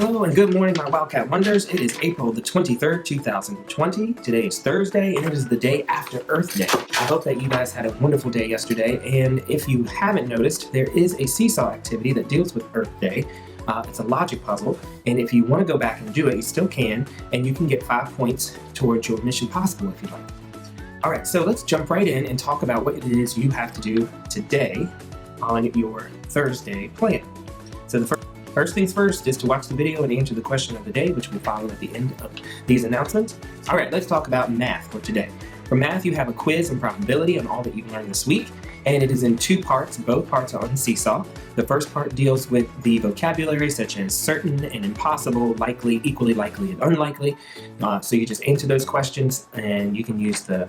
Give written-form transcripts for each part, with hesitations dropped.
Hello and good morning, my Wildcat Wonders. It is April the 23rd, 2020. Today is Thursday, and it is the day after Earth Day. I hope that you guys had a wonderful day yesterday, and if you haven't noticed, there is a seesaw activity that deals with Earth Day. It's a logic puzzle, and if you want to go back and do it, you still can, and you can get 5 points towards your Mission Possible if you'd like. All right, so let's jump right in and talk about what it is you have to do today on your Thursday plan. So the first things first is to watch the video and answer the question of the day, which will follow at the end of these announcements. All right, let's talk about math for today. For math, you have a quiz and probability on all that you've learned this week, and it is in 2 parts. Both parts are on Seesaw. The first part deals with the vocabulary, such as certain and impossible, likely, equally likely, and unlikely. So you just answer those questions, and you can use the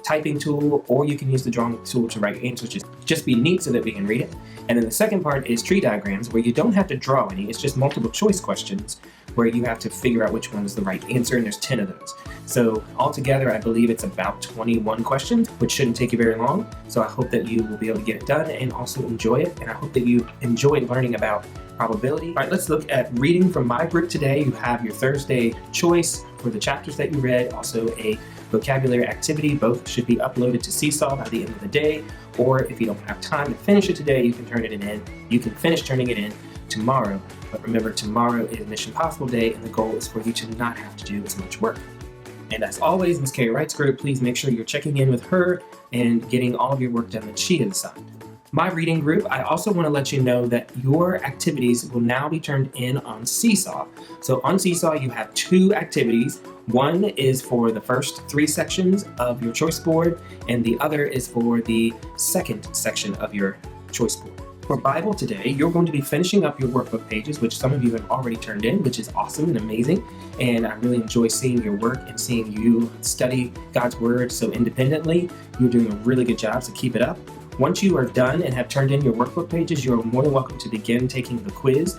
typing tool, or you can use the drawing tool to write answers. Just be neat so that we can read it. And then the second part is tree diagrams, where you don't have to draw any. It's just multiple choice questions where you have to figure out which one is the right answer, and there's 10 of those. So altogether, I believe it's about 21 questions, which shouldn't take you very long. So I hope that you will be able to get it done and also enjoy it. And I hope that you enjoyed learning about probability. All right, let's look at reading from my group today. You have your Thursday choice for the chapters that you read, also a vocabulary activity. Both should be uploaded to Seesaw by the end of the day, or if you don't have time to finish it today, you can turn it in. You can finish turning it in tomorrow. But remember, tomorrow is Mission Possible Day, and the goal is for you to not have to do as much work. And as always, Ms. Carrie Wright's group, please make sure you're checking in with her and getting all of your work done that she has assigned. My reading group, I also want to let you know that your activities will now be turned in on Seesaw. So on Seesaw, you have 2 activities. One is for the first 3 sections of your choice board, and the other is for the second section of your choice board. For Bible today, you're going to be finishing up your workbook pages, which some of you have already turned in, which is awesome and amazing. And I really enjoy seeing your work and seeing you study God's Word so independently. You're doing a really good job, so keep it up. Once you are done and have turned in your workbook pages, you're more than welcome to begin taking the quiz,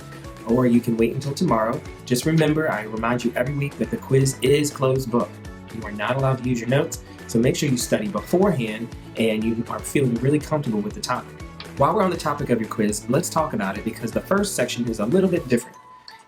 or you can wait until tomorrow. Just remember, I remind you every week that the quiz is closed book. You are not allowed to use your notes, so make sure you study beforehand and you are feeling really comfortable with the topic. While we're on the topic of your quiz, let's talk about it, because the first section is a little bit different.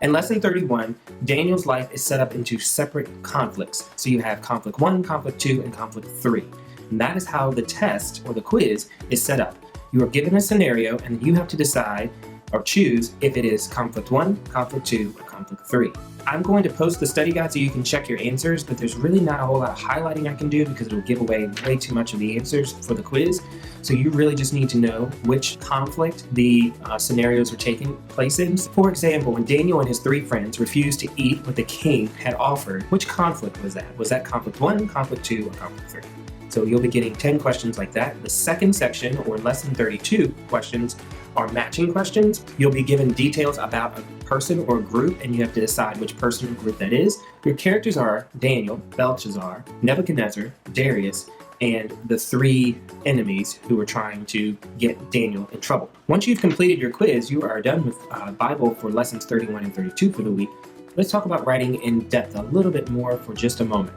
In Lesson 31, Daniel's life is set up into separate conflicts. So you have conflict 1, conflict 2, and conflict 3. And that is how the test or the quiz is set up. You are given a scenario, and you have to decide or choose if it is conflict 1, conflict 2, or conflict 3. I'm going to post the study guide so you can check your answers, but there's really not a whole lot of highlighting I can do because it'll give away way too much of the answers for the quiz. So you really just need to know which conflict the scenarios are taking place in. For example, when Daniel and his 3 friends refused to eat what the king had offered, which conflict was that? Was that conflict 1, conflict 2, or conflict 3? So you'll be getting 10 questions like that. The second section, or Lesson 32 questions, are matching questions. You'll be given details about a person or group, and you have to decide which person or group that is. Your characters are Daniel, Belshazzar, Nebuchadnezzar, Darius, and the 3 enemies who are trying to get Daniel in trouble. Once you've completed your quiz, you are done with Bible for Lessons 31 and 32 for the week. Let's talk about writing in depth a little bit more for just a moment.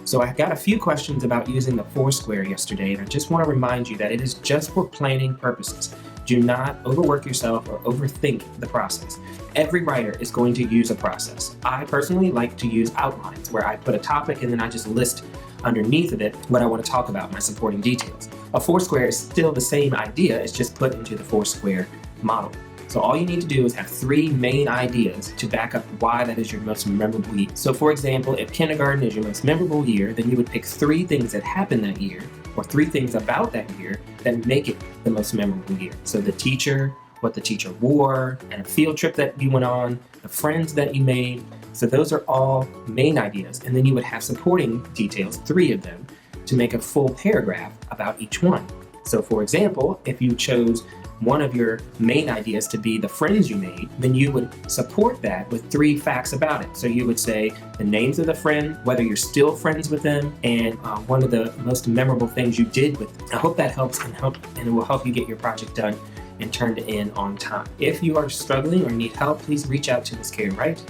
So I got a few questions about using the Foursquare yesterday, and I just want to remind you that it is just for planning purposes. Do not overwork yourself or overthink the process. Every writer is going to use a process. I personally like to use outlines, where I put a topic and then I just list underneath of it what I want to talk about, my supporting details. A Foursquare is still the same idea, it's just put into the Foursquare model. So all you need to do is have 3 main ideas to back up why that is your most memorable year. So for example, if kindergarten is your most memorable year, then you would pick 3 things that happened that year, or 3 things about that year that make it the most memorable year. So the teacher, what the teacher wore, and a field trip that you went on, the friends that you made. So those are all main ideas. And then you would have supporting details, 3 of them, to make a full paragraph about each one. So for example, if you chose one of your main ideas to be the friends you made, then you would support that with 3 facts about it. So you would say the names of the friend, whether you're still friends with them, and one of the most memorable things you did with them. I hope that helps and it will help you get your project done and turned in on time. If you are struggling or need help, please reach out to Ms. Carrie Wright,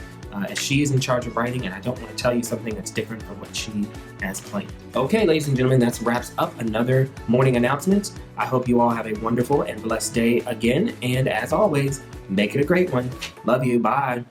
as she is in charge of writing, and I don't want to tell you something that's different from what she has planned. Okay, ladies and gentlemen, that wraps up another morning announcement. I hope you all have a wonderful and blessed day again, and as always, make it a great one. Love you. Bye.